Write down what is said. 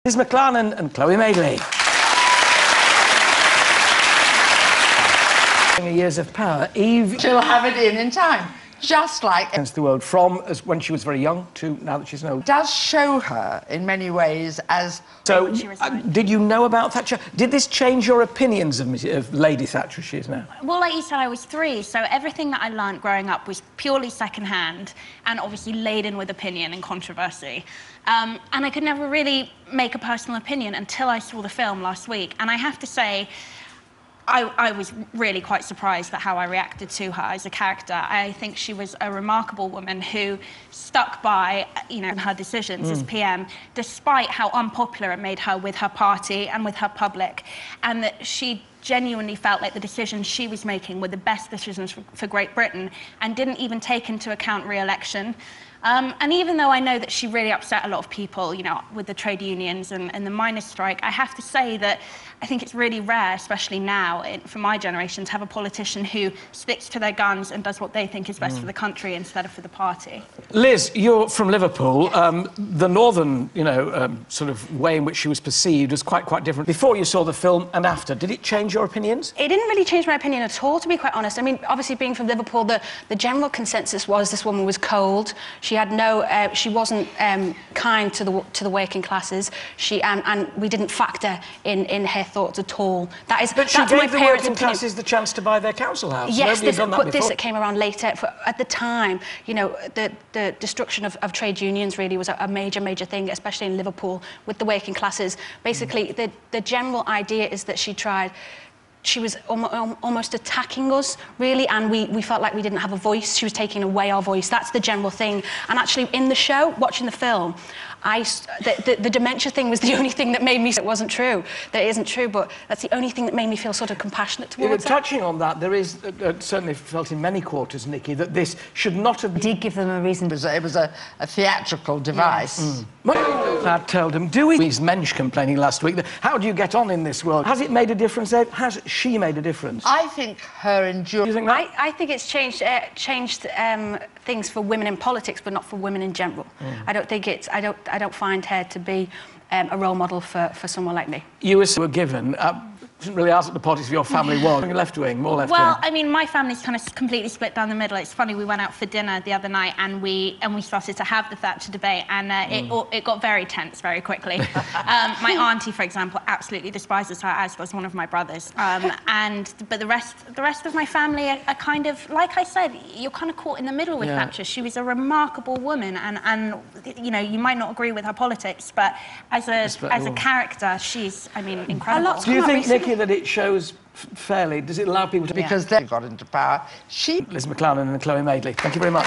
Liz McClarnon and Chloe Madeley. Years of power. Eve... She'll have it in time. Just like... Against the world, from as when she was very young to now that she's an old... Does show her, in many ways, as... So, did you know about Thatcher? Did this change your opinions of Lady Thatcher as she is now? Well, like you said, I was 3, so everything that I learnt growing up was purely second-hand and obviously laden with opinion and controversy. And I could never really make a personal opinion until I saw the film last week. And I have to say, I was really quite surprised at how I reacted to her as a character. I think she was a remarkable woman who stuck by, you know, her decisions as PM, despite how unpopular it made her with her party and with her public, and that she genuinely felt like the decisions she was making were the best decisions for Great Britain, and didn't even take into account re-election. And even though I know that she really upset a lot of people, you know, with the trade unions and the miners' strike, I have to say that I think it's really rare, especially now, for my generation, to have a politician who sticks to their guns and does what they think is best for the country instead of for the party. Liz, you're from Liverpool. The northern, you know, sort of way in which she was perceived was quite different. Before you saw the film and after, did it change your opinions? It didn't really change my opinion at all, to be quite honest. I mean, obviously, being from Liverpool, the general consensus was this woman was cold. She had no... she wasn't kind to the working classes. And we didn't factor in her thoughts at all. That is... But she gave the working classes the chance to buy their council house. Yes, but this came around later. At the time, you know, the destruction of trade unions really was a major thing, especially in Liverpool, with the working classes. Basically, the general idea is that she was almost attacking us, really, and we felt like we didn't have a voice. She was taking away our voice. That's the general thing. And actually, in the show, watching the film, the dementia thing was the only thing that made me... It wasn't true. That isn't true, but that's the only thing that made me feel sort of compassionate towards her. Touching on that, there is, certainly felt in many quarters, Nikki, that this should not have... Did give them a reason. It was a theatrical device. Yes. I told him, these mensch complaining last week, how do you get on in this world? Has it made a difference, Ed? Has she made a difference? I think her endurance... You think that? I think it's changed things for women in politics, but not for women in general. I don't think it's... I don't find her to be a role model for someone like me. You were given... didn't really ask what the politics of your family was. Left-wing, more left-wing. Well, I mean, my family's kind of completely split down the middle. It's funny, we went out for dinner the other night and we started to have the Thatcher debate, and it got very tense very quickly. My auntie, for example, absolutely despises her, as does one of my brothers. But the rest of my family are kind of, like I said, you're kind of caught in the middle with Thatcher. She was a remarkable woman, and you know, you might not agree with her politics, but as a character, she's, I mean, incredible. Do you think, Nikki, that it shows fairly? Does it allow people to... Because they got into power. Liz McClarnon and Chloe Madeley, thank you very much.